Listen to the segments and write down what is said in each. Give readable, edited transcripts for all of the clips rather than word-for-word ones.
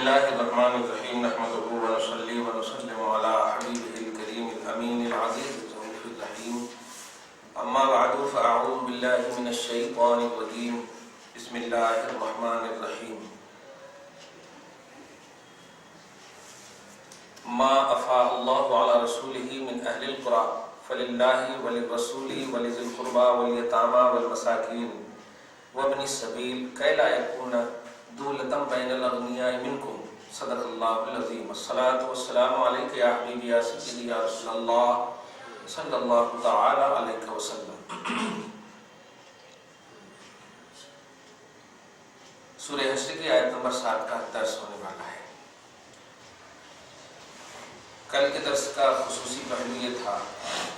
الله الرحمن الرحيم نحمده ونصلي ونسلم على حبيبه الكريم الأمين العزيز الرؤوف الرحيم أما بعد فأعوذ بالله من الشيطان الرجيم بسم الله الرحمن الرحيم ما أفاء الله على رسوله من أهل القرى فلله وللرسول ولذي القربى واليتامى والمساكين وابن السبيل كي لا يكون دولة بين الأغنياء منكم صدق الله العظيم الصلاة والسلام عليك يا حبيبي يا سيدي يا رسول الله صلى الله تعالى عليك وسلم. سورہ حشر کی آیت نمبر 7 کا درس ہونے والا ہے. کل کے درس کا خصوصی پہلو یہ تھا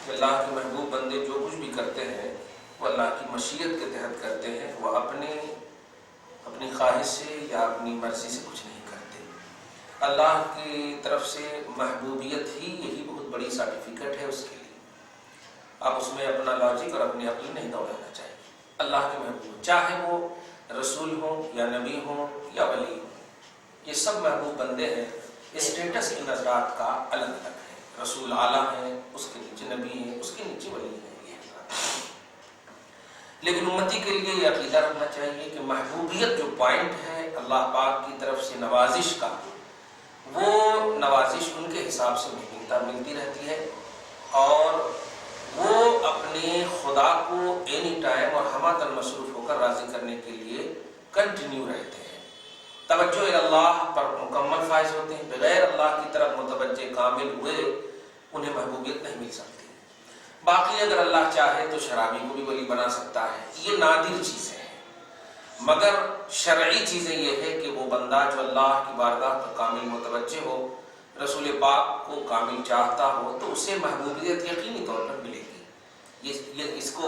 کہ اللہ کے محبوب بندے جو کچھ بھی کرتے ہیں وہ اللہ کی مشیت کے تحت کرتے ہیں، وہ اپنی خواہش سے یا اپنی مرضی سے کچھ نہیں کرتے. اللہ کی طرف سے محبوبیت ہی یہی بہت بڑی سرٹیفکیٹ ہے اس کے لیے. آپ اس میں اپنا لاجک اور اپنی عقل نہیں دوڑانا چاہیے. اللہ کے محبوب چاہے وہ رسول ہوں یا نبی ہوں یا ولی ہوں، یہ سب محبوب بندے ہیں. اسٹیٹس کی نظرات کا الگ الگ ہے. رسول اعلیٰ ہیں، اس کے نیچے نبی ہیں، اس کے نیچے ولی ہیں. لیکن امتی کے لیے یہ عقیدہ رکھنا چاہیے کہ محبوبیت جو پوائنٹ ہے اللہ پاک کی طرف سے نوازش کا، وہ نوازش ان کے حساب سے ملتی رہتی ہے اور وہ اپنے خدا کو اینی ٹائم اور ہمہ مصروف ہو کر راضی کرنے کے لیے کنٹینیو رہتے ہیں. توجہ اللہ پر مکمل فائز ہوتے ہیں. بغیر اللہ کی طرف متوجہ کامل ہوئے انہیں محبوبیت نہیں مل سکتی. باقی اگر اللہ چاہے تو شرابی کو بھی ولی بنا سکتا ہے. یہ نادر چیزیں ہیں، مگر شرعی چیزیں یہ ہے کہ وہ بندہ جو اللہ کی بارگاہ پر کامل متوجہ ہو، رسول پاک کو کامل چاہتا ہو، تو اسے محبوبیت یقینی طور پر ملے گی. اس کو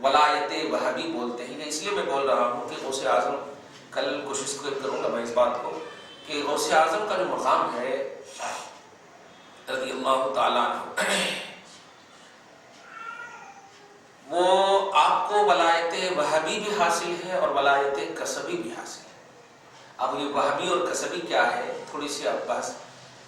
ولایت وہابی بولتے ہیں. اس لیے میں بول رہا ہوں کہ غوث اعظم، کل کوشش کروں گا میں اس بات کو کہ غوث اعظم کا جو مقام ہے رضی اللہ تعالیٰ عنہ، وہ آپ کو ولایت وہابی بھی حاصل ہے اور ولایت کسبی بھی حاصل ہے. اب یہ وہابی اور کسبی کیا ہے، تھوڑی سی اب بس،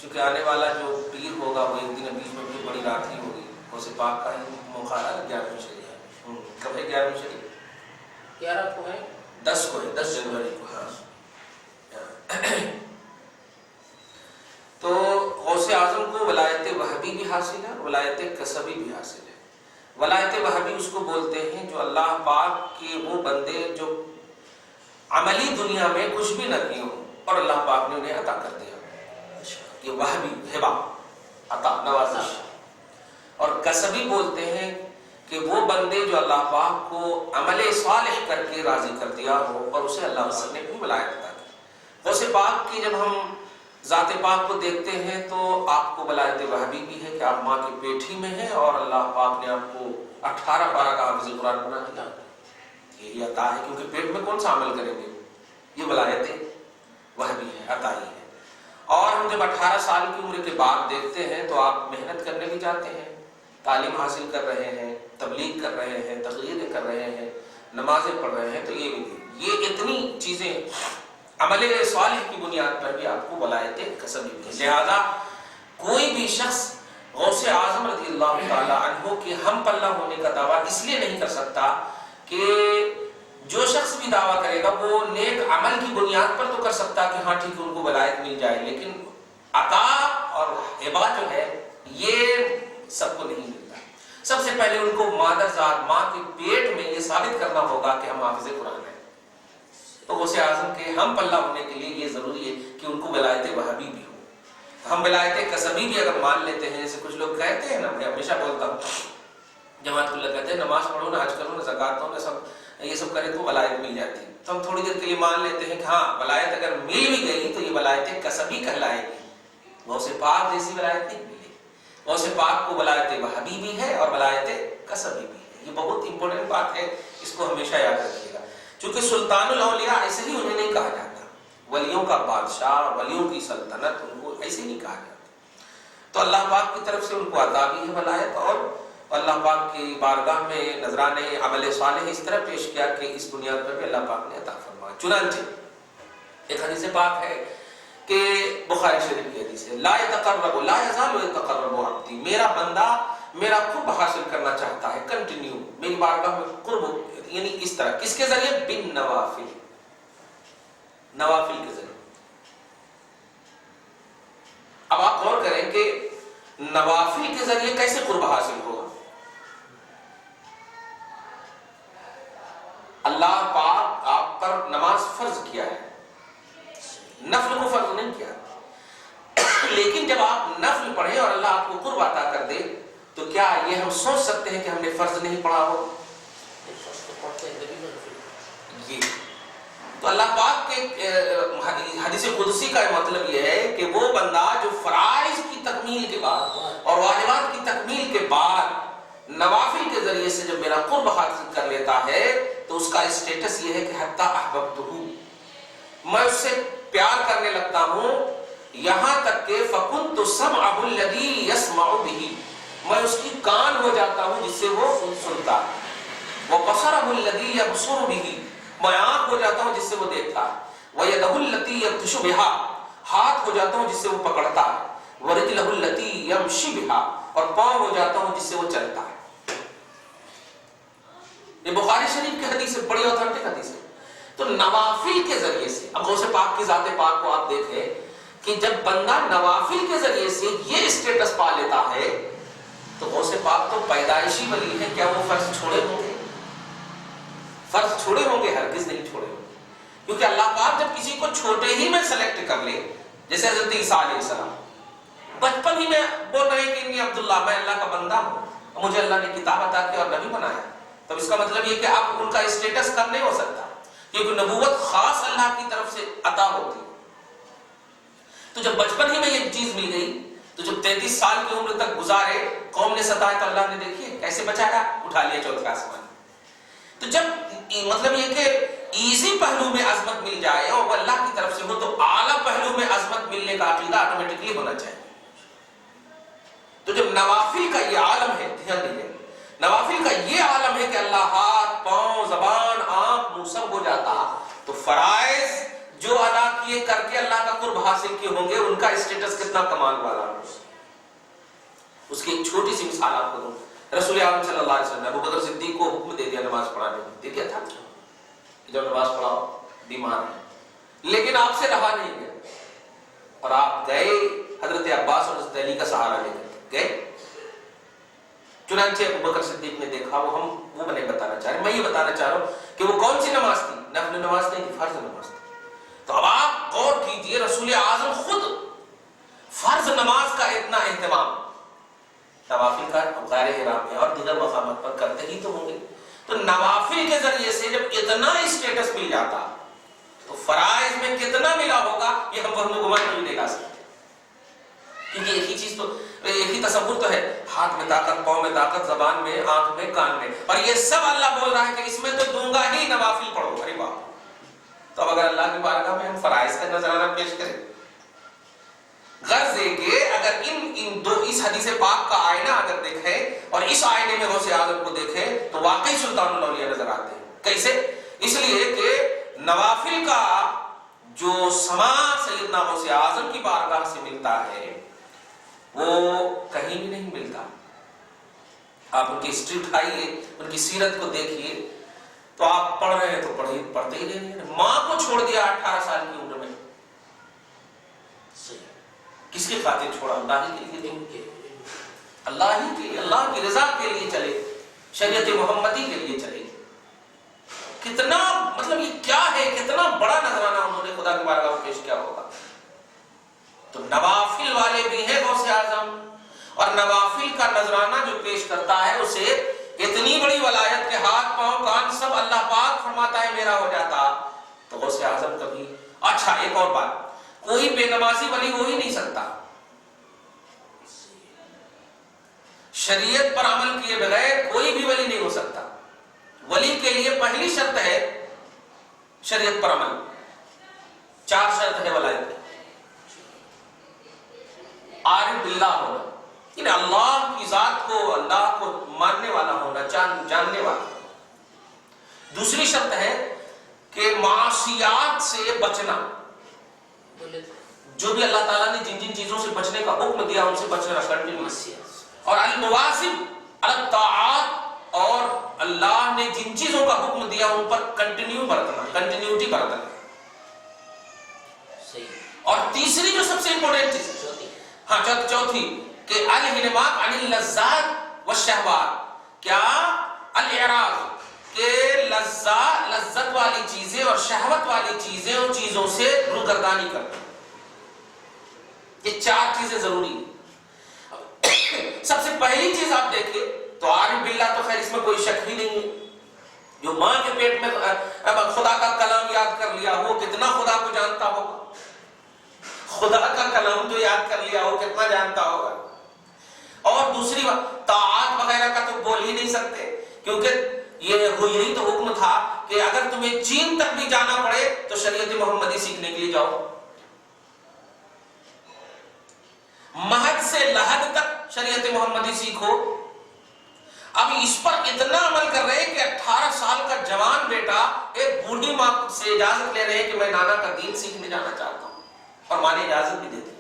چونکہ آنے والا جو پیر ہوگا وہ ایک دن بیچ میں بھی بڑی رات ہی ہوگی. غوث پاک کا ہی موقع ہے 11ویں شریعہ ہے. کب ہے 11ویں شریعہ؟ 11 کو ہے، 10 کو ہے، 10 جنوری کو. ہاں تو غوث اعظم کو ولایت وہابی بھی حاصل ہے اور ولایت کسبی بھی حاصل ہے. ولایت وہابی اس کو بولتے ہیں جو اللہ پاک کے وہ بندے جو عملی دنیا میں کچھ بھی نہ کیے ہوں اور اللہ پاک نے انہیں عطا کر دیا. یہ وہابی ہبہ، عطا، نوازش. اور کسبی بولتے ہیں کہ وہ بندے جو اللہ پاک کو عمل صالح کر کے راضی کر دیا ہو اور اسے اللہ پاک نے بھی ولایت عطا کی. غوث پاک کی جب ہم ذات پاک کو دیکھتے ہیں تو آپ کو ولایت وہابی بھی ہے کہ آپ ماں کی پیٹھی میں ہیں اور اللہ پاک نے آپ کو 18 پارہ کا حافظ قرآن بنا دیا. یہی عطا ہے، کیونکہ پیٹ میں کون سا عمل کریں گے. یہ ولایت وہابی ہے، عطا ہی ہے. اور ہم جب 18 سال کی عمر کے بعد دیکھتے ہیں تو آپ محنت کرنے بھی جاتے ہیں، تعلیم حاصل کر رہے ہیں، تبلیغ کر رہے ہیں، تقریریں کر رہے ہیں، نمازیں پڑھ رہے ہیں. تو یہ اتنی چیزیں عمل صالح کی بنیاد پر بھی آپ کو ولایت کسبی ہے. لہذا کوئی بھی شخص غوث اعظم رضی اللہ تعالی عنہ کے ہم پلہ ہونے کا دعویٰ اس لیے نہیں کر سکتا کہ جو شخص بھی دعویٰ کرے گا وہ نیک عمل کی بنیاد پر تو کر سکتا کہ ہاں ٹھیک ہے ان کو ولایت مل جائے، لیکن عطا اور ہبہ جو ہے یہ سب کو نہیں ملتا. سب سے پہلے ان کو مادر ذات، ماں کے پیٹ میں یہ ثابت کرنا ہوگا کہ ہم حافظ قرآن ہیں. تو غوث اعظم کے ہم پلہ ہونے کے لیے یہ ضروری ہے کہ ان کو ولایت وہابی بھی ہو. ہم ولایت کسبی بھی اگر مان لیتے ہیں، جیسے کچھ لوگ کہتے ہیں نا، میں ہمیشہ بولتا ہوں، جماعت اللہ کہتے ہیں نماز پڑھو نا، حج کرو نا، زکات دو نا، سب یہ سب کرے تو ولایت مل جاتی. تو ہم تھوڑی دیر کے لیے مان لیتے ہیں کہ ہاں ولایت اگر مل بھی گئی تو یہ ولایت کسبی کہلائے گی. غوث پاک جیسی ولایت نہیں ملی. غوث پاک کو ولایت وہابی بھی ہے اور ولایت کسبی بھی ہے. یہ بہت امپورٹنٹ بات ہے، اس کو ہمیشہ یاد رکھیے گا. چونکہ سلطان الاولیاء ایسے ہی انہیں نہیں کہا جاتا، ولیوں کا بادشاہ، ولیوں کی سلطنت، ان کو ایسے نہیں کہا جاتا. تو اللہ پاک کی طرف سے ان کو عطا بھی ہے ولایت، اور اللہ پاک کی بارگاہ میں نذرانے عمل صالح اس طرح پیش کیا کہ اس بنیاد پر بھی اللہ پاک نے عطا فرمایا. چنانچہ ایک حدیث پاک ہے کہ بخاری شریف کی حدیث ہے لا یزال یتقرب عبدی، میرا بندہ میرا قرب حاصل کرنا چاہتا ہے کنٹینیو میری بارگاہ میں قرب، یعنی اس طرح کس کے ذریعے؟ بن نوافل، نوافل کے ذریعے۔ اب آپ غور کریں کہ نوافل کے ذریعے کیسے قرب حاصل ہوگا؟ اللہ پاک آپ پر نماز فرض کیا ہے، نفل کو فرض نہیں کیا، لیکن جب آپ نفل پڑھیں اور اللہ آپ کو قرب عطا کر دے تو کیا یہ ہم سوچ سکتے ہیں کہ ہم نے فرض نہیں پڑھا ہو؟ یہ تو اللہ پاک کے حدیث قدسی کا مطلب یہ ہے کہ وہ بندہ جو فرائض کی تکمیل کے بعد اور واجبات کی تکمیل کے بعد نوافل کے ذریعے سے جب میرا قرب حاصل کر لیتا ہے تو اس کا اسٹیٹس یہ ہے کہ حتی احببتہ، میں اس سے پیار کرنے لگتا ہوں، یہاں تک کہ فَكُنْتُ سَمْعَهُ الَّذِي يَسْمَعُ بِهِ، میں اس کی کان ہو جاتا ہوں جس سے وہ سنتا ہے، وَبَصَرَهُ الَّذِي يَبْصُرُ بِهِ، میں آنکھ ہو جاتا ہوں جس سے وہ دیکھتا ہے، وَيَدَهُ الَّتِي يَبْطِشُ بِهَا، ہاتھ ہو جاتا ہوں جس سے وہ پکڑتا ہے، وَرِجْلَهُ الَّتِي يَمْشِي بِهَا، اور پاؤں ہو جاتا ہوں جس سے وہ چلتا ہے۔ یہ بخاری شریف کی حدیث ہے، بڑی اوتھینٹک حدیث ہے۔ تو نوافل کے ذریعے سے، اب غوث پاک کی ذات پاک کو آپ دیکھیں کہ جب بندہ نوافل کے ذریعے سے یہ اسٹیٹس پا لیتا ہے تو غوث پاک تو پیدائشی ولی ہے، کیا وہ فرض چھوڑے ہوں گے؟ فرض چھوڑے ہوں گے؟ ہرگز نہیں چھوڑے ہوں گے، کیونکہ اللہ پاک جب کسی کو چھوٹے ہی میں سلیکٹ کر لے، جیسے حضرت عیسیٰ علیہ السلام بچپن ہی میں بول رہے ہیں کہ انی عبداللہ، میں اللہ کا بندہ ہوں، مجھے اللہ نے کتاب عطا کی اور نبی بنایا، تب اس کا مطلب یہ کہ اب ان کا اسٹیٹس کم نہیں ہو سکتا، کیونکہ نبوت خاص اللہ کی طرف سے عطا ہوتی ہے۔ تو جب بچپن ہی میں یہ چیز مل گئی تو جب 33 سال کی عمر تک گزارے، قوم نے ستایا تو اللہ نے دیکھیے کیسے بچایا، اٹھا لیا چوتھے آسمان۔ تو جب مطلب یہ کہ ایزی پہلو میں عظمت مل جائے اور وہ اللہ کی طرف سے ہو تو اعلیٰ پہلو میں عظمت ملنے کا عقیدہ آٹومیٹکلی ہونا چاہیے۔ تو جب نوافل کا یہ عالم ہے، دھیان دیجیے، نوافل کا یہ عالم ہے کہ اللہ ہاتھ، پاؤں، زبان، آنکھ، منہ سب ہو جاتا، تو فرائض جو ادا کیے کر کے اللہ کا قرب حاصل کیے ہوں گے ان کا اسٹیٹس کتنا کمال والا ہے۔ اس کی ایک چھوٹی سی مثال آپ کو دوں، رسول اعظم صلی اللہ علیہ وسلم نے ابو بکر صدیق کو حکم دے دیا نماز پڑھانے کا، دے دیا تھا کہ جب نماز پڑھاؤ، بیمار ہے، لیکن آپ سے رہا نہیں گیا اور آپ گئے حضرت عباس اور حضرت علی کا سہارا لے کر گئے۔ چنانچہ ابو بکر صدیق نے دیکھا، وہ میں نہیں بتانا چاہ رہا، میں یہ بتانا چاہ رہا ہوں کہ وہ کون سی نماز تھی، نفل نماز نہیں تھی، فرض نماز تھی۔ تو اب آپ غور کیجئے، رسول اعظم خود فرض نماز کا اتنا اہتمام، نوافل کا غیر احرام ہے اور دیگر مقامات پر کرتے ہی تو ہوں گے، تو نوافل کے ذریعے سے جب اتنا اسٹیٹس مل جاتا تو فرائض میں کتنا ملا ہوگا یہ ہم وہم و گمان نہیں لے جا سکتے، کیونکہ ایک ہی چیز تو، ایک ہی تصور تو ہے، ہاتھ میں طاقت، پاؤں میں طاقت، زبان میں، آنکھ میں، کان میں، اور یہ سب اللہ بول رہا ہے کہ اس میں تو دوں گا ہی، نوافل پڑھو۔ ارے واہ! تو اگر اللہ کی بارگاہ میں ہم فرائض کا نذرانہ پیش کریں، غرض ہے کہ اگر اس حدیث پاک کا آئینہ اگر دیکھیں اور اس آئینے میں غوث اعظم کو دیکھیں تو واقعی سلطان الاولیاء نظر آتے ہیں۔ کیسے؟ اس لیے کہ نوافل کا جو سما سیدنا غوث اعظم کی بارگاہ سے ملتا ہے وہ کہیں بھی نہیں ملتا۔ آپ ان کی ہسٹری اٹھائیے، ان کی سیرت کو دیکھیے تو آپ پڑھ رہے ہیں تو پڑھتے ہی رہیے۔ ماں کو چھوڑ دیا 18 سال کی عمر میں، کس کی خاطر چھوڑا؟ اللہ ہی کے لیے، اللہ ہی کے لیے، اللہ کی رضا کے لیے چلے، شریعت محمدی کے لیے چلے۔ کتنا مطلب یہ کیا ہے، کتنا بڑا نذرانہ انہوں نے خدا کی بارگاہ میں پیش کیا ہوگا۔ تو نوافل والے بھی ہیں غوث اعظم، اور نوافل کا نذرانہ جو پیش کرتا ہے اسے اتنی بڑی ولایت کے ہاتھ، پاؤں، کان سب اللہ پاک فرماتا ہے میرا ہو جاتا، تو غوث اعظم کبھی۔ اچھا ایک اور بات، کوئی بے نمازی ولی ہو ہی نہیں سکتا، شریعت پر عمل کیے بغیر کوئی بھی ولی نہیں ہو سکتا۔ ولی کے لیے پہلی شرط ہے شریعت پر عمل، 4 شرط ہے ولایت کی۔ عارف باللہ ہونا، یعنی اللہ کی ذات کو، اللہ کو ماننے والا ہونا، جاننے والا۔ دوسری شرط ہے کہ معصیات سے بچنا، جو بھی اللہ تعالیٰ نے جن جن چیزوں سے بچنے کا حکم دیا ان سے بچنا کنٹینیو، اور المواظب علی الطاعات، اور اللہ نے جن چیزوں کا حکم دیا ان پر کنٹینیو برتنا، کنٹینیوٹی برتنا۔ اور تیسری جو سب سے امپورٹنٹ چیز چوتھی کہ الانحناء عن اللذات والشہوات، کیا الاعراض کہ لذت والی چیزیں اور شہوت والی چیزیں اور چیزوں سے روگردانی کرنا، یہ چار چیزیں ضروری ہیں۔ سب سے پہلی چیز آپ دیکھیں تو عارف باللہ تو خیر اس میں کوئی شک ہی نہیں ہے، جو ماں کے پیٹ میں خدا کا کلام یاد کر لیا وہ کتنا خدا کو جانتا ہوگا، خدا کا کلام جو یاد کر لیا وہ کتنا جانتا ہوگا۔ اور دوسری بات طاعات وغیرہ کا تو بول ہی نہیں سکتے، کیونکہ یہی تو حکم تھا کہ اگر تمہیں چین تک بھی جانا پڑے تو شریعت محمدی سیکھنے کے لیے جاؤ، مہد سے لحد تک شریعت محمدی سیکھو۔ اب اس پر اتنا عمل کر رہے ہیں کہ 18 سال کا جوان بیٹا ایک بوڑھی ماں سے اجازت لے رہے ہیں کہ میں نانا کا دین سیکھنے جانا چاہتا ہوں، اور ماں نے اجازت بھی دیتی ہے۔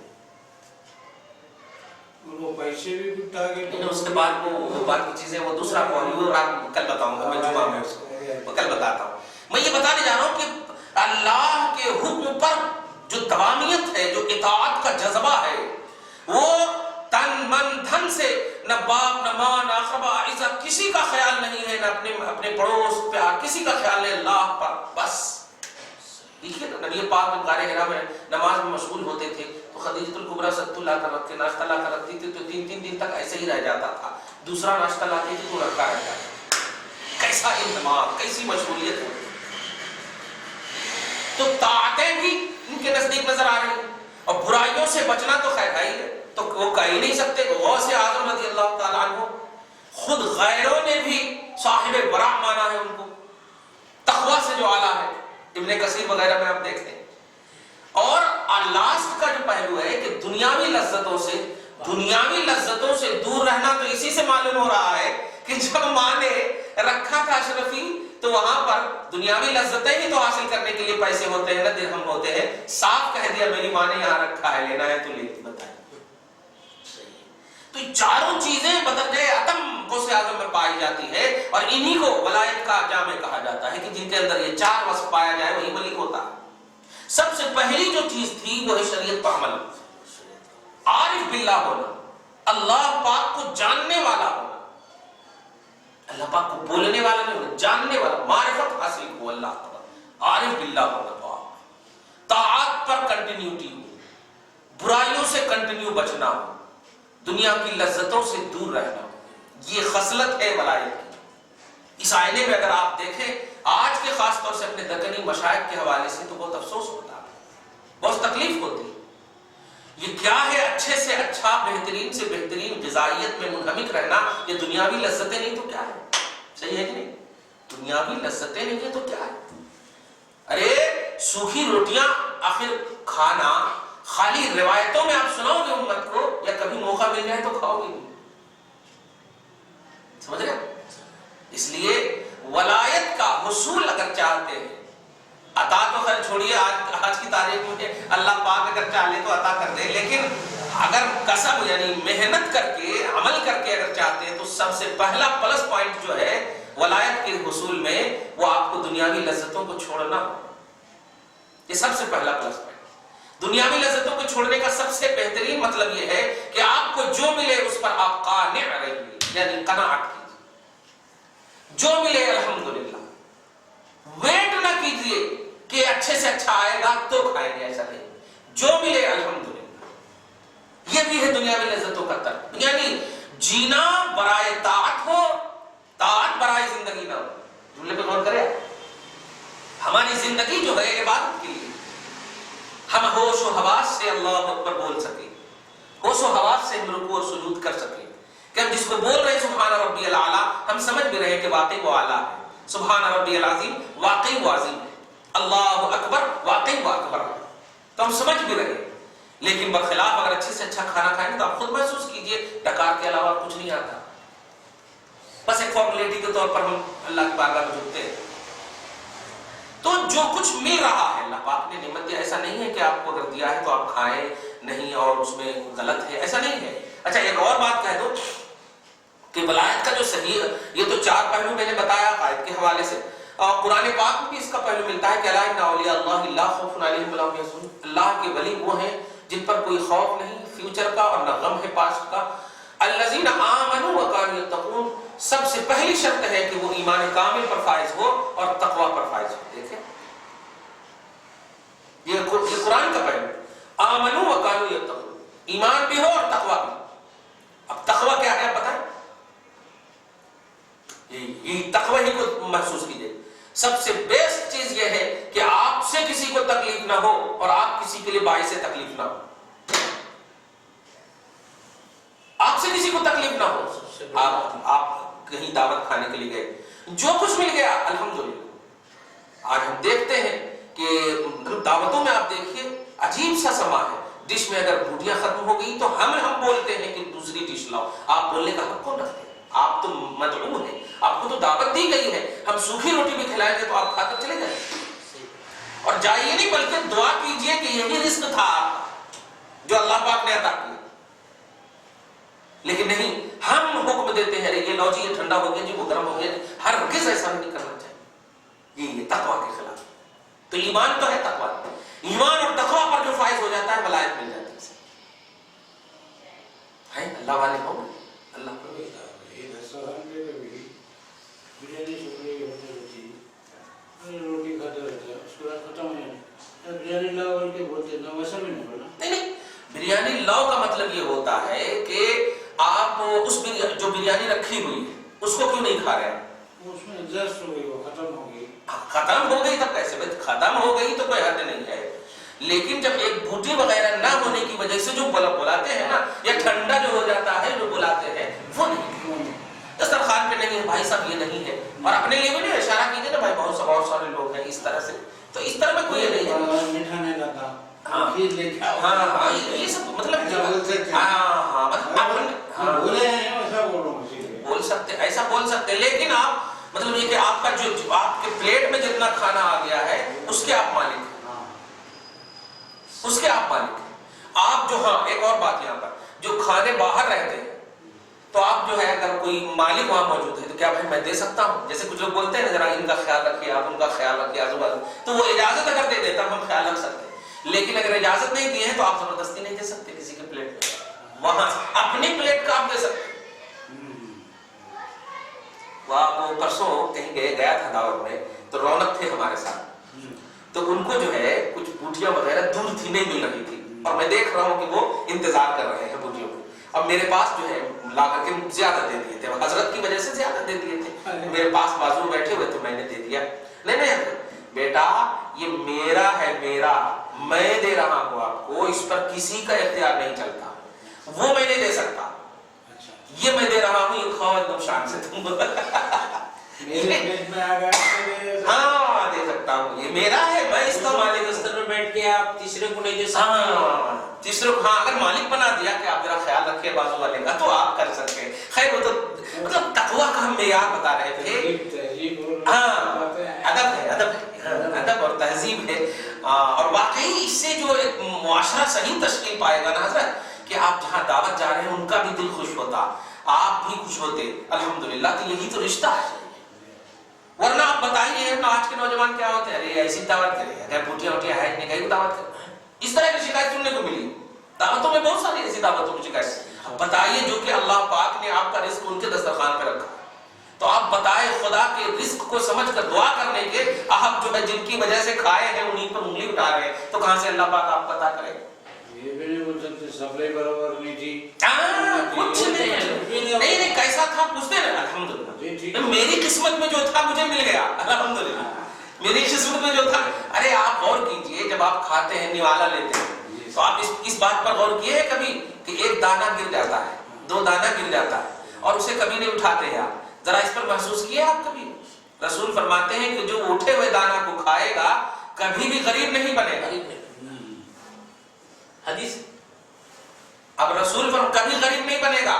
وہ پیسے بھی اٹھا کے اس کے بعد وہ باقی چیزیں وہ دوسرا وہ کل بتاؤں گا، میں جمعہ میں اس کو کل بتاتا ہوں۔ میں یہ بتانے جا رہا ہوں کہ اللہ کے حکم پر جو دوامیت ہے، جو اطاعت کا جذبہ ہے، وہ تن من دھن سے نہ باپ نہ ماں نہ اقربا عزت کسی کا خیال نہیں ہے، نہ اپنے پڑوس پیار کسی کا خیال ہے، اللہ پر بس۔ دیکھیے نبی پاک میں غار حرا میں نماز میں مشغول ہوتے تھے تو خدیجۃ الکبریٰ صدق اللہ کر رکھ کے ناشتہ لا کر رکھتی تھی تو 3 دن تک ایسے ہی رہ جاتا تھا، دوسرا ناشتہ لاتی تھی تو رکھا رہ جاتا۔ کیسا اہتمام، کیسی مشغولیت ہوتی۔ تو طاعتیں بھی ان کے نزدیک نظر آ رہی ہیں، اور برائیوں سے بچنا تو خیر ہے ہی ہے، تو وہ کہہ ہی نہیں سکتے۔ غوث اعظم رضی اللہ تعالیٰ عنہ خود غیروں نے بھی صاحب ورع مانا ہے ان کو، تقوی سے جو اعلیٰ ہے، ابن کثیر وغیرہ میں آپ دیکھتے ہیں۔ اور لاسٹ کا جو پہلو ہے کہ دنیاوی لذتوں سے دور رہنا، تو اسی سے معلوم ہو رہا ہے کہ جب ماں نے رکھا تھا اشرفی تو وہاں پر دنیاوی لذتیں ہی تو حاصل کرنے کے لیے پیسے ہوتے ہیں، نہ درہم ہوتے ہیں۔ صاف کہہ دیا میری ماں نے یہاں رکھا ہے، لینا ہے تو لے بتائیں۔ تو یہ چاروں چیزیں بدل گئے عتم غوث اعظم میں پائی جاتی ہے، اور انہی کو ولایت کا جامع کہا جاتا ہے کہ جن کے اندر یہ چار وصف پایا جائے وہی ملک ہوتا ہے۔ سب سے پہلی جو چیز تھی وہ ہے شریعت پر عمل، عارف باللہ ہونا، اللہ پاک کو جاننے والا ہونا، اللہ پاک کو بولنے والا نہیں ہونا، جاننے والا، معرفت حاصل ہو اللہ تعالیٰ، عارف باللہ ہونا، طاعات پر کنٹینیوٹی ہو، برائیوں سے کنٹینیو بچنا ہو، دنیا کی لذتوں سے دور رہنا ہو، یہ خصلت ہے ولایت کی۔ اس آئینے میں اگر آپ دیکھیں آج کے خاص طور سے اپنے دکنی مشائخ کے حوالے سے تو بہت افسوس ہوتا ہے، بہت تکلیف ہوتی ہے۔ یہ کیا ہے اچھے سے اچھا، بہترین سے بہترین غذائیت میں منہمک رہنا، یہ دنیاوی لذتیں نہیں تو کیا ہے؟ صحیح ہے کہ نہیں؟ دنیاوی لذتیں نہیں ہے تو کیا ہے؟ ارے سوکھی روٹیاں آخر کھانا خالی روایتوں میں آپ سناؤ گے امت کو، یا کبھی موقع مل جائے تو کھاؤ گے نہیں؟ سمجھ رہے؟ اس لیے ولایت کا حصول اگر چاہتے ہیں، عطا تو خیر چھوڑیے، آج کی تاریخ میں اللہ پاک اگر چاہے تو عطا کر دے، لیکن اگر کسب یعنی محنت کر کے عمل کر کے اگر چاہتے ہیں تو سب سے پہلا پلس پوائنٹ جو ہے ولایت کے حصول میں وہ آپ کو دنیاوی لذتوں کو چھوڑنا ہو۔ یہ سب سے پہلا پلس پوائنٹ۔ دنیاوی لذتوں کو چھوڑنے کا سب سے بہترین مطلب یہ ہے کہ آپ کو جو ملے اس پر آپ قانع رہیے، یعنی قناعت کیجیے، جو ملے الحمدللہ، ویٹ نہ کیجیے کہ اچھے سے اچھا آئے گا تو کھائیں گے، ایسا نہیں، جو ملے الحمدللہ۔ یہ بھی ہے دنیاوی لذتوں کا ترک، یعنی جینا برائے طاعت ہو، طاعت برائے زندگی نہ ہو۔ جملے پہ غور کریں، ہماری زندگی جو ہے عبادت کے لیے، ہم ہوش و حواس سے اللہ اکبر بول سکیں، ہوش و حواس سے ہم رکوع اور سجود کر سکیں، کہ ہم جس کو بول رہے ہیں سبحان ربی العالی، ہم سمجھ بھی رہے ہیں کہ واقعی وہ اعلیٰ ہے، سبحان ربی العظیم واقعی وہ عظیم ہے، اللہ اکبر واقعی وہ اکبر ہے، تو ہم سمجھ بھی رہے ہیں۔ لیکن برخلاف اگر اچھے سے اچھا کھانا کھائیں تو آپ خود محسوس کیجئے ڈکار کے علاوہ کچھ نہیں آتا، بس ایک فارمیلٹی کے طور پر ہم اللہ کی بارگاہ میں جھکتے ہیں۔ تو جو کچھ مل رہا ہے اللہ پاک نے نعمت دیا، ایسا نہیں ہے کہ آپ کو اگر دیا ہے تو آپ کھائیں نہیں اور اس میں غلط ہے، ایسا نہیں ہے۔ اچھا ایک اور بات کہہ دو کہ ولایت کا جو صحیح، یہ تو 4 پہلو میں نے بتایا عقائد کے حوالے سے، اور قرآن پاک میں بھی اس کا پہلو ملتا ہے کہ الا ان اولیاء اللہ لا خوف علیہم ولا هم يحزنون، اللہ کے ولی وہ ہیں جن پر کوئی خوف نہیں فیوچر کا اور نہ غم ہے پاسٹ کا۔ الذین آمنوا وکانوا یتقون، سب سے پہلی شرط ہے کہ وہ ایمان کامل پر فائز ہو اور تقوی پر فائز ہو۔ دیکھیں یہ قرآن کا پہلو، آمنوا وکانوا یتقون، ایمان بھی ہو اور تقوی بھی۔ اب تقوی کیا ہے پتہ ہے؟ یہ تقوی ہی کو محسوس کیجئے۔ سب سے بیسٹ چیز یہ ہے کہ آپ سے کسی کو تکلیف نہ ہو اور آپ کسی کے لیے باعث تکلیف نہ ہو، آپ سے کسی کو تکلیف نہ ہو۔ آپ کہیں دعوت کھانے کے لیے گئے، جو کچھ مل گیا الحمدللہ۔ آج ہم دیکھتے ہیں کہ دعوتوں میں آپ دیکھیے عجیب سا سما ہے، ڈش میں اگر بوٹیاں ختم ہو گئی تو ہم بولتے ہیں کہ دوسری ڈش لاؤ، آپ بولنے کا حق کون رکھتے ہیں؟ آپ تو مدعو ہیں، آپ کو تو دعوت دی گئی ہے، ہم سوکھی روٹی بھی کھلائیں گے تو آپ کھا کر چلے جائیں اور جائیے نہیں، بلکہ دعا کیجئے کہ یہی رزق تھا آپ کا جو اللہ پاک نے عطا کیا۔ لیکن نہیں، ہم حکم دیتے ہیں یہ لو جی یہ ٹھنڈا ہو گیا جی وہ گرم ہو گیا، ہرگز ایسا نہیں کرنا چاہیے، یہ تقوی کے خلاف۔ تو ایمان تو ہے تقوی، ایمان اور تقوی پر جو فائز ہو جاتا ہے ولایت مل جاتی ہے۔ اللہ والے ہوں اللہ روٹی کھاتے رہتے ہیں، اس کے بعد ختم ہو جاتا ہے، بریانی لاؤ بول کے بولتے ہیں، ویسا بھی نہیں بولا۔ نہیں، بریانی لاؤ کا مطلب یہ ہوتا ہے کہ آپ اس جو بریانی رکھی ہوئی ہے اس کو کیوں نہیں کھا رہے ہیں؟ اس میں ایڈجسٹ ہو گئی، وہ ختم ہو گئی۔ ختم ہو گئی تب کیسے؟ ختم ہو گئی تو کوئی حد نہیں ہے، لیکن جب ایک بوٹی وغیرہ نہ ہونے کی وجہ سے جو بلاتے ہیں نا، یا ٹھنڈا جو ہو جاتا ہے جو بلاتے ہیں وہ نہیں، دسترخوان پہ نہیں ہے بھائی صاحب، یہ نہیں ہے۔ اور اپنے لیے بھی نہیں اشارہ کیجیے نا بھائی، بہت سارے لوگ ہیں اس طرح سے، تو اس طرح میں کوئی نہیں ہے۔ میٹھا نہیں لاتا، ہاں یہ سب مطلب بول سکتے، ایسا بول سکتے، لیکن آپ مطلب یہ کہ آپ کا جو آپ کے پلیٹ میں جتنا کھانا آ گیا ہے اس کے آپ مالک ہیں، اس کے آپ مالک ہیں آپ جو۔ ہاں ایک اور بات یہاں پر، جو کھانے باہر رہتے ہیں تو آپ جو ہے اگر کوئی مالک وہاں موجود ہے تو کیا بھائی میں دے سکتا ہوں؟ جیسے کچھ لوگ بولتے ہیں نا ذرا ان کا خیال رکھیے، آپ ان کا خیال رکھیے آزو بازو، تو وہ اجازت اگر دے دیتا ہم خیال رکھ سکتے ہیں، لیکن اگر اجازت نہیں دی ہے تو آپ زبردستی نہیں دے سکتے کسی کے پلیٹ میں، وہاں اپنی پلیٹ کا آپ دے سکتے ہیں۔ وہ پرسوں کہیں گیا تھا دعوت میں، تو رونق تھے ہمارے ساتھ، تو ان کو جو ہے کچھ بوٹیاں وغیرہ دور تھی، نہیں مل رہی تھی، اور میں دیکھ رہا ہوں کہ وہ انتظار کر رہے ہیں بوٹیوں کو۔ اب میرے پاس جو ہے لا کر کے زیادہ دے دیے تھے، حضرت کی وجہ سے زیادہ دے دیے تھے، میرے پاس بازو بیٹھے ہوئے تو میں نے دے دیا۔ نہیں بیٹا یہ میرا ہے، میرا، میں دے رہا ہوں آپ کو، اس پر کسی کا اختیار نہیں چلتا، وہ میں نہیں دے سکتا، یہ میں دے رہا ہوں، یہ کھاؤ ایک دم شان سے تم۔ میرے پیٹ میں آ گیا، ہاں دے سکتا ہوں، یہ میرا ہے، میں اس کا مالک۔ استر میں بیٹھ کے آپ تیسرے کو نہیں دے سکتے، تیسرے کو ہاں اگر مالک بنا دیا کہ آپ ذرا خیال رکھیے بازو والے کا تو آپ کر سکتے ہیں۔ خیر وہ تو مطلب تقویٰ کا ہم معیار بتا رہے تھے۔ ہاں ادب ہے، ادب اور تہذیب ہے، اور واقعی اس سے جو ایک معاشرہ صحیح تشکیل پائے گا نا حضرت، کہ آپ جہاں دعوت جا رہے ہیں ان کا بھی دل خوش ہوتا، آپ بھی خوش ہوتے الحمدللہ، تو یہی تو رشتہ ہے۔ ورنہ آپ بتائیے آج کے نوجوان کیا ہوتے ہیں، ارے ایسی دعوت کرے، اگر بوٹیاں ووٹیاں ہے نہیں کہیں دعوت کرے، اس طرح کی شکایت سننے کو ملی دعوتوں میں، بہت ساری ایسی دعوتوں کی شکایت۔ بتائیے جو کہ اللہ پاک نے آپ کا رزق ان کے دسترخوان پہ رکھا، تو آپ بتائیں خدا کے رزق کو سمجھ کر دعا کرنے کے، آپ جو ہے جن کی وجہ سے کھائے ہیں انہیں پر انگلی اٹھا رہے ہیں، تو کہاں سے اللہ پاک آپ کو عطا کرے؟ یہ بھی نہیں بول سکتے سپلائی برابر نہیں تھی، کچھ نہیں، کیسا تھا پوچھتے ہیں الحمدللہ، میری قسمت میں جو تھا مجھے مل گیا الحمدللہ، میری قسمت میں جو تھا۔ ارے آپ غور کیجئے، جب آپ کھاتے ہیں نوالا لیتے ہیں تو آپ اس بات پر غور کیے کبھی کہ ایک دانہ گر جاتا ہے، 2 دانہ گر جاتا ہے اور اسے کبھی نہیں اٹھاتے ہیں آپ، ذرا اس پر محسوس کیے آپ کبھی؟ رسول فرماتے ہیں کہ جو اٹھے ہوئے دانہ کو کھائے گا کبھی بھی غریب نہیں بنے گا، حدیث۔ اب رسول کبھی غریب نہیں بنے گا،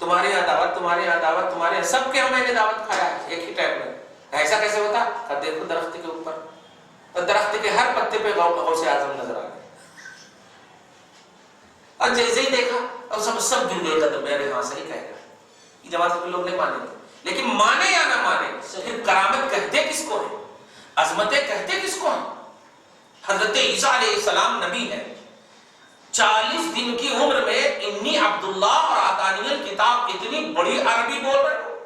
تمہارے یہاں دعوت، تمہارے یہاں دعوت، تمہارے یہاں، سب کے یہاں میں نے دعوت کھایا ہے ایک ہی ٹائم میں. ایسا کیسے ہوتا؟ کہ دیکھو درخت کے اوپر، اور درخت کے ہر پتے پہ غوث اعظم نظر آ گئے. اور جیسے ہی دیکھا اور سب گر گئے قدم. میرے ہاں صحیح کہہ رہا ہے. یہ جماعت کے لوگ نہیں مانیں گے، لیکن مانے یا نہ مانے، پھر کرامت کہتے کس کو ہے، عظمتیں کہتے کس کو ہیں؟ حضرت عیسیٰ علیہ السلام نبی ہے، 40 دن کی عمر میں انی عبداللہ اور آتانی الکتاب اتنی بڑی عربی بول رہے ہو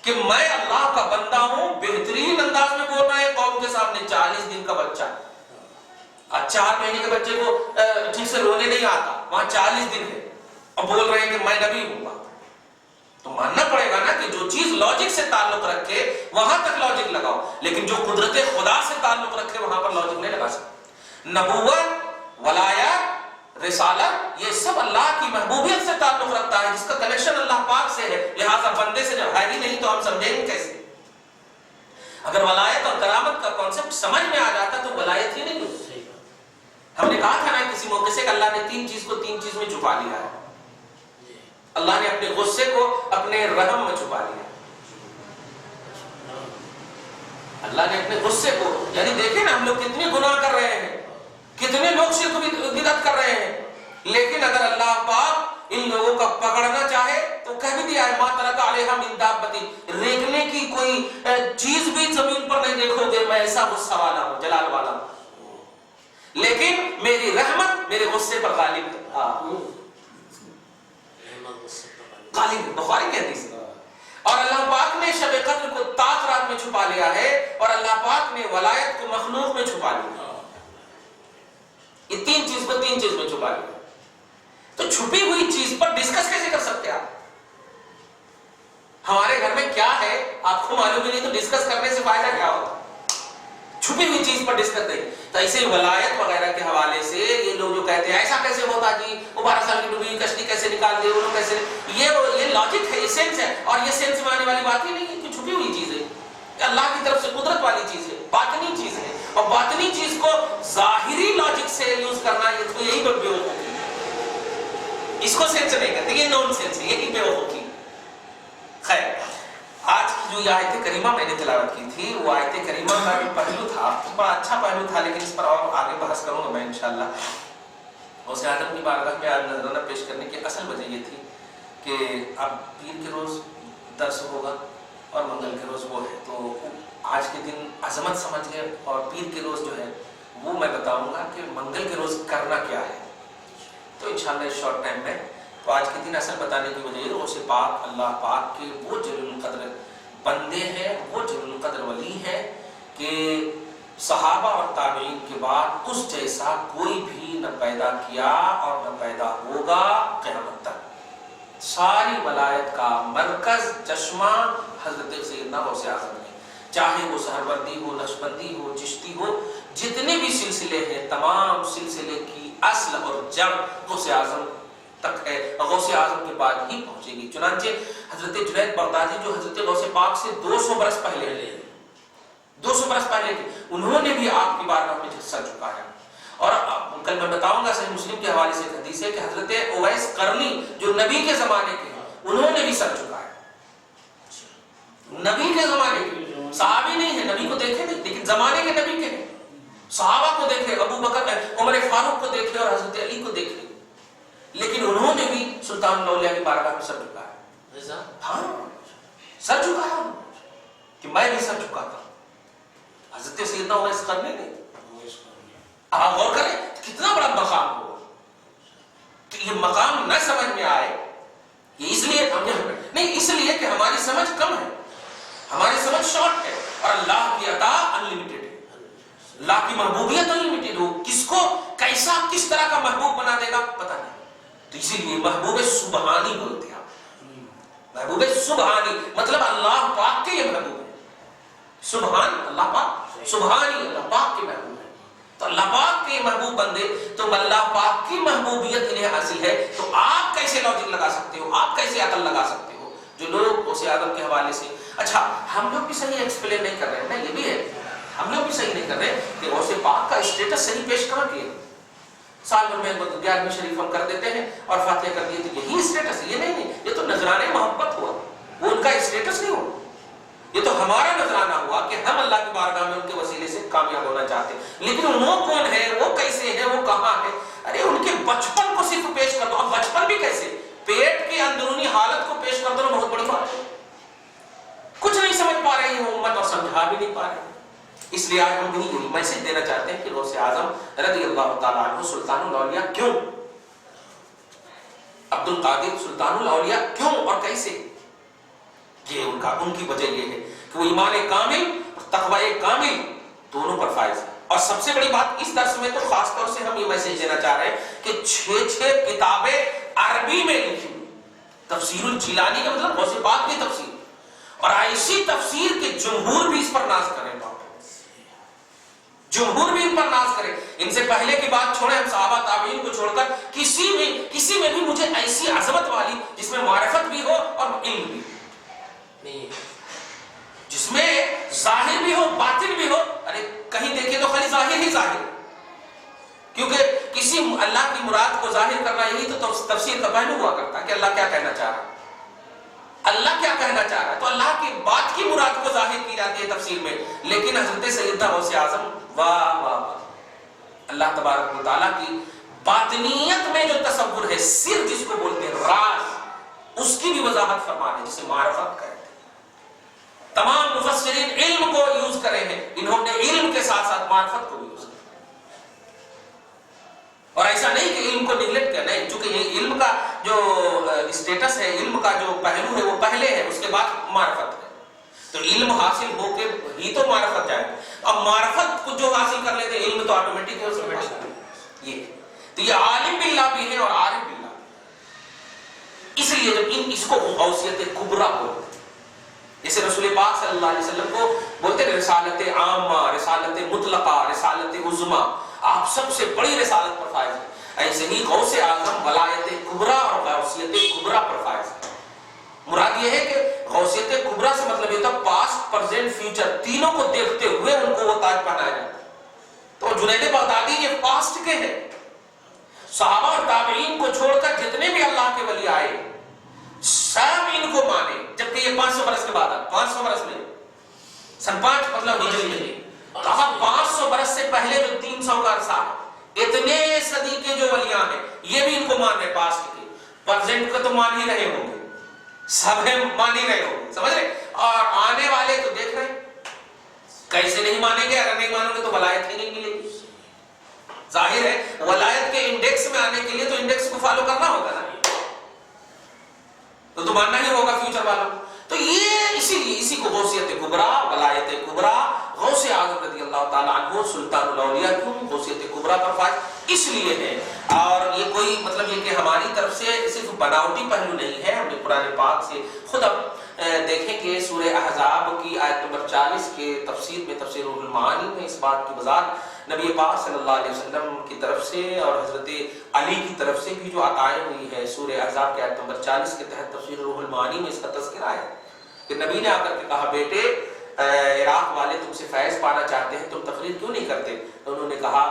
کہ میں اللہ کا بندہ ہوں، بہترین انداز میں بول رہے ہیں قوم کے سامنے. 40 دن کا بچہ، 4 مہینے کے بچے کو ٹھیک سے رونے نہیں آتا، وہاں 40 دن ہے اور بول رہے ہیں کہ میں نبی ہوں گا. تو ماننا پڑے گا نا کہ جو چیز لاجک سے تعلق رکھے وہاں تک لاجک لگاؤ، لیکن جو قدرت خدا سے تعلق رکھے وہاں پر لاجک نہیں لگا سکتے. نبوت، ولایت، رسالت، یہ سب اللہ کی محبوبیت سے تعلق رکھتا ہے، جس کا کنیکشن اللہ پاک سے ہے. لہٰذا بندے سے جب ہے ہی نہیں تو ہم سمجھیں گے کیسے؟ اگر ولایت اور کرامت کا کانسیپٹ سمجھ میں آ جاتا تو ولایت ہی نہیں ہوتی. ہم نے کہا تھا نا کسی موقع سے کہ اللہ نے 3 چیز کو 3 چیز میں چھپا لیا ہے. اللہ نے اپنے غصے کو اپنے رحم میں چھپا لیا. اللہ نے اپنے غصے کو، یعنی دیکھیں نا ہم لوگ کتنے گناہ کر رہے ہیں، کتنے لوگ شرک بدعت کر رہے ہیں، لیکن اگر اللہ پاک ان لوگوں کا پکڑنا چاہے تو کہہ بھی دیا ہے ما ترک علیہا من دابۃ، ریگنے کی کوئی چیز بھی زمین پر نہیں دیکھو گے، میں ایسا غصہ والا ہوں، جلال والا ہوں، لیکن میری رحمت میرے غصے پر غالب ہے. غالب بخاری کی حدیث ہے. اور اللہ پاک نے شب قدر کو طاق رات میں چھپا لیا ہے، اور اللہ پاک نے ولایت کو مخلوق میں چھپا لیا. یہ 3 چیز کو 3 چیز میں چھپا لیا. تو چھپی ہوئی چیز پر ڈسکس کیسے کر سکتے آپ؟ ہمارے گھر میں کیا ہے آپ کو معلوم ہی نہیں، تو ڈسکس کرنے سے فائدہ کیا ہوتا؟ چھپی ہوئی چیز پر ڈسکس نہیں. تو ایسے ولایت وغیرہ کے حوالے سے یہ لوگ جو کہتے ہیں ایسا کیسے ہوتا جی، وہ 12 سال کی ڈوبی ہوئی کشتی کیسے نکال دے، وہ لوگ کیسے، یہ لاجک ہے، یہ سینس ہے. اور یہ سینس میں آنے والی بات ہی نہیں ہے کہ چھپی ہوئی چیز ہے، کہ اللہ کی طرف سے قدرت والی چیز ہے، باطنی چیز ہے. اور باطنی چیز کو ظاہری لاجک سے یوز کرنا، یہ تو یہی بیوقوفی ہے. اس کو سینس نہیں کہتے، یہ نون سینس ہے، یہی بیوقوفی. خیر، آج کی جو آیت کریمہ میں نے تلاوت کی تھی، وہ آیت کریمہ کا بھی پہلو تھا، بڑا اچھا پہلو تھا، لیکن اس پر اور آگے بحث کروں گا میں انشاءاللہ. غوث اعظم کی بارگاہ میں آج نذرانہ پیش کرنے کی اصل وجہ یہ تھی کہ اب پیر کے روز درس ہوگا اور منگل کے روز وہ ہے، تو آج کے دن عظمت سمجھ گئے، اور پیر کے روز جو ہے وہ میں بتاؤں گا کہ منگل کے روز کرنا کیا ہے. تو انشاءاللہ اس شارٹ ٹائم میں تو آج کے دن اصل بتانے کی وجہ یہ غوث پاک اللہ پاک کے وہ جلیل القدر بندے ہیں، وہ جلیل القدر ولی ہیں کہ صحابہ اور تابعین کے بعد اس جیسا کوئی بھی نہ پیدا کیا اور نہ پیدا ہوگا قیامت تک. ساری ولایت کا مرکز چشمہ حضرت سیدنا غوث اعظم ہے. چاہے وہ سہروردی ہو، نقشبندی ہو، چشتی ہو، جتنے بھی سلسلے ہیں تمام سلسلے کی اصل اور جڑ غوث اعظم تک ہے، غوث اعظم کے بعد ہی پہنچے گی. چنانچہ حضرت جنید بغدادی جو حضرت غوث پاک سے 200 برس پہلے تھے، 200 برس پہلے تھے، انہوں نے بھی آپ کی بارگاہ میں سر جھکایا. اور کل میں بتاؤں گا صحیح مسلم کے حوالے سے حدیث ہے کہ حضرت اویس قرنی جو نبی کے زمانے کے ہیں انہوں نے بھی سر جھکایا. نبی کے زمانے کے صحابی نہیں ہے، نبی کو دیکھے نہیں، لیکن زمانے کے نبی کے ہیں. صحابہ کو دیکھے، ابو بکر عمر فاروق کو دیکھے اور حضرت علی کو دیکھے، لیکن انہوں نے بھی سلطان الاولیاء کی بارگاہ میں سر جھکایا. ہاں سر جھکایا کہ میں بھی سر جھکاتا ہوں. حضرت سیدنا اویس قرنی نے، آپ غور کریں کتنا بڑا مقام ہو. تو یہ مقام نہ سمجھ میں آئے، یہ اس لیے نہیں، اس لیے کہ ہماری سمجھ کم ہے، ہماری سمجھ شارٹ ہے، اور اللہ کی عطا انلمیٹڈ ہے، اللہ کی محبوبیت انلمیٹڈ ہو. کس کو کیسا کس طرح کا محبوب بنا دے گا پتہ نہیں. تو اسی لیے محبوب سبحانی بولتے ہیں. محبوب سبحانی مطلب اللہ پاک کے یہ محبوب ہے. سبحان اللہ پاک، سبحانی اللہ پاک کے محبوب ہے. تو اللہ پاک کے محبوب بندے، تو اللہ پاک کی محبوبیت انہیں حاصل ہے. تو آپ کیسے لاجک لگا سکتے ہو، آپ کیسے عقل لگا سکتے ہو جو لوگ غوث اعظم کے حوالے سے. اچھا ہم لوگ بھی صحیح ایکسپلین نہیں کر رہے ہیں نا، یہ بھی ہے، ہم لوگ بھی صحیح نہیں کر رہے کہ غوث پاک کا اسٹیٹس صحیح پیش کہاں کیا. سال بھر میں 11ویں شریف ہم کر دیتے ہیں اور فاتحہ کر دیے، تو یہی اسٹیٹس ہے. یہ نہیں اسٹیٹس نہیں ہو, یہ تو ہمارا نذرانہ ہوا کہ ہم اللہ کی بارگاہ میں ان کے وسیلے سے کامیاب ہونا چاہتے ہیں. لیکن وہ کون ہے, وہ کیسے ہیں, وہ کہاں ہے؟ ارے ان کے بچپن کو صرف پیش کر دو. اب بچپن بھی کیسے, پیٹ کی اندرونی حالت کو پیش کر دو, بہت بڑی بات ہے. کچھ نہیں سمجھ پا رہی ہے امت اور سمجھا بھی نہیں پا رہے. اس لیے آج ہم یہی میسج دینا چاہتے ہیں کہ غوث اعظم رضی اللہ تعالیٰ عنہ سلطان الاولیاء کیوں, عبد القادر سلطان الاولیاء کیوں اور کیسے, یہ ان کی وجہ یہ ہے کہ وہ ایمان کامل اور تقوی کامل دونوں پر فائز ہے. اور سب سے بڑی بات اس درس میں تو خاص طور سے ہم یہ میسج دینا چاہ رہے ہیں کہ 6 کتابیں عربی میں لکھی, تفسیر الجیلانی کا مطلب غوث پاک کی تفسیر, اور ایسی تفسیر کے جمہور بھی اس پر ناز کریں, جمہور بھی ان پر ناز کریں. ان سے پہلے کی بات چھوڑیں, ہم صحابہ تابعین کو چھوڑ کر کسی میں بھی مجھے ایسی عظمت والی جس میں معرفت بھی ہو اور علم بھی نہیں, جس میں ظاہر بھی ہو باطن بھی ہو. ارے کہیں دیکھیں تو خالی ظاہر ہی ظاہر, کیونکہ کسی اللہ کی مراد کو ظاہر کرنا یہی تو تفسیر کا پہلو ہوا کرتا ہے کہ اللہ کیا کہنا چاہ رہا ہے, اللہ کیا کہنا چاہ رہا ہے, تو اللہ کی بات کی مراد کو ظاہر کی جاتی ہے تفسیر میں. لیکن حضرت سیدنا غوث اعظم واہ واہ واہ, اللہ تبارک و تعالیٰ کی باطنیت میں جو تصور ہے, سر جس کو بولتے ہیں, راز, اس کی بھی وضاحت فرما ہے جسے معرفت کہتے ہیں. تمام مفسرین علم کو یوز کرے ہیں, انہوں نے علم کے ساتھ ساتھ معرفت کو بھی یوز کیا. اور ایسا نہیں کہ علم کو نگلیکٹ کیا, نہیں, چونکہ یہ علم کا جو اسٹیٹس ہے, علم کا جو پہلو ہے وہ پہلے ہے, اس کے بعد معرفت ہے. تو علم حاصل ہو کے ہی تو معرفت جائے. اب معرفت کو جو حاصل کر لیتے علم تو آٹومیٹک ہے. یہ تو یہ عالم باللہ بھی ہے اور عارف باللہ. اس لیے جب اس کو غوثیت کبریٰ بولتے ہیں, جیسے رسول پاک صلی اللہ علیہ وسلم کو بولتے ہیں رسالت عامہ, رسالت مطلقہ, رسالت عظمیٰ, آپ سب سے بڑی رسالت پر فائز ہے. ایسے ہی غوث اعظم ولایت کبریٰ اور غوثیت کبریٰ پر فائز ہے. مراد یہ ہے کہ غوثیت کبریٰ سے مطلب یہ تھا پاسٹ, پریزنٹ, فیوچر تینوں کو دیکھتے ہوئے ان کو وہ تاج پہنایا جاتا ہے. تو جنید بغدادی یہ پاسٹ کے ہیں. صحابہ اور تابعین کو چھوڑ کر جتنے بھی اللہ کے ولی آئے سب ان کو مانے, جبکہ یہ 500 برس کے بعد, 500 برس میں سن 5 مطلب ہجری میں, کہا 500 برس سے پہلے جو 300 کا عرصہ, اتنے صدی کے جو ولیاں ہیں یہ بھی ان کو مان رہے, پاسٹ کے, پریزنٹ کا تو مان ہی رہے ہوں گے, سب مان ہی رہے ہوں, سمجھ رہے, اور آنے والے تو دیکھ رہے کیسے نہیں مانیں گے. اگر نہیں مانیں گے تو ولایت ہی نہیں ملے گی. ظاہر ہے ولایت کے انڈیکس میں آنے کے لیے تو انڈیکس کو فالو کرنا ہوگا نا, تو ماننا ہی ہوگا فیوچر والوں. تو یہ اسی کو غوثیت کبریٰ, ولایت کبریٰ, غوث اعظم رضی اللہ تعالیٰ عنہ سلطان الاولیاء کیوں غوثیت کبریٰ پر فائز اس لیے ہے. اور یہ کوئی مطلب یہ کہ ہماری طرف سے صرف بناوٹی پہلو نہیں ہے, ہم نے قرآن پاک سے خود اب دیکھیں کہ سورہ احزاب کی آیت نمبر 40 کے تفسیر میں, تفسیر روح المعانی میں اس بات کی وضاحت نبی پاک صلی اللہ علیہ وسلم کی طرف سے اور حضرت علی کی طرف سے بھی جو عطائیں ہوئی ہے, سورہ احزاب کی آیت نمبر 40 کے تحت تفسیر روح المعانی میں اس کا تذکرہ ہے کہ نبی نے آ کر کے کہا, بیٹے عراق والے تم سے فیض پانا چاہتے ہیں, تم تقریر کیوں نہیں کرتے؟ تو انہوں نے کہا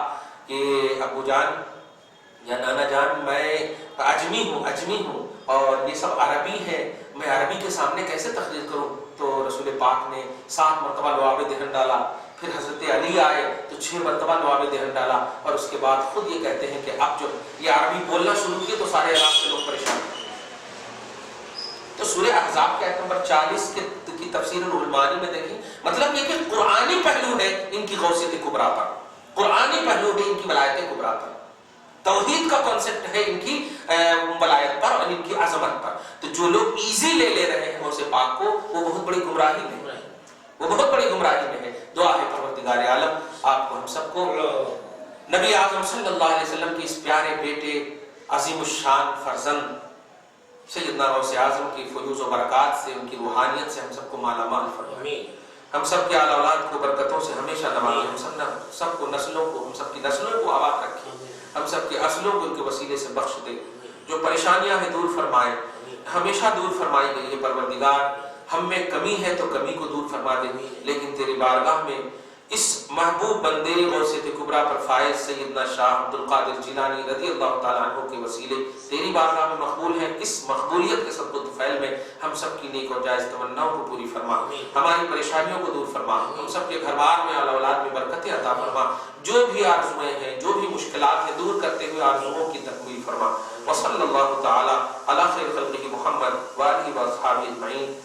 کہ ابو جان یا نانا جان, میں اجمی ہوں اور یہ سب عربی ہے, میں عربی کے سامنے کیسے تقریر کروں؟ تو رسول پاک نے 7 مرتبہ لعاب دہن ڈالا. پھر حضرت علی آئے تو 6 مرتبہ لعاب دہن ڈالا, اور اس کے بعد خود یہ کہتے ہیں کہ اب جو یہ عربی بولنا شروع کیے تو سارے عراق کے لوگ پریشان ہوئے. تو سورہ احزاب کے آیت نمبر 40 کی تفسیر روح المعانی میں دیکھیں, مطلب یہ کہ قرآنی پہلو ہے ان کی غوثیت کبریٰ پر, قرآنی پہلو ہے ان کی ولایت کبریٰ پر, توحید کا کانسیپٹ ہے ان کی ولایت پر اور ان کی عظمت پر. تو جو لوگ ایزی لے رہے ہیں غوث پاک کو, وہ بہت بڑی گمراہی میں ہے, وہ بہت بڑی گمراہی میں ہے. دعا ہے پروردگار عالم آپ کو, ہم سب کو نبی اعظم صلی اللہ علیہ وسلم کے اس پیارے بیٹے, عظیم الشان فرزند سیدنا غوث اعظم کی فیوز و برکات سے, ان کی روحانیت سے ہم سب کو مالا مال فرمائے. ہم سب کے آل اولاد کو برکتوں سے ہمیشہ نوازے, ہم سب کو نسلوں کو, ہم سب کی نسلوں کو آباد رکھے, ہم سب کے اصلوں کو ان کے وسیلے سے بخش دے. جو پریشانیاں ہیں دور فرمائے, ہمیشہ دور فرمائی گئی ہے پروردگار. ہم میں کمی ہے تو کمی کو دور فرما دے, لیکن تیری بارگاہ میں اس محبوب بندے غوث کبریٰ پر فائز سیدنا شاہ عبد القادر جیلانی رضی اللہ تعالیٰ عنہ کے وسیلے تیری بارگاہ میں مقبول ہیں. اس مقبولیت کے صدق و طفیل میں ہم سب کی نیک اور جائز تمناؤں کو پوری فرما, ہماری پریشانیوں کو دور فرما, ہم سب کے گھر بار میں اور اولاد میں برکتیں عطا فرما, جو بھی آرزویں ہیں جو بھی مشکلات ہیں دور کرتے ہوئے آرزوؤں کی تکمیل فرما. وصلی اللہ تعالی علی خیر خلقہ محمد وآلہ واصحابہ اجمعین.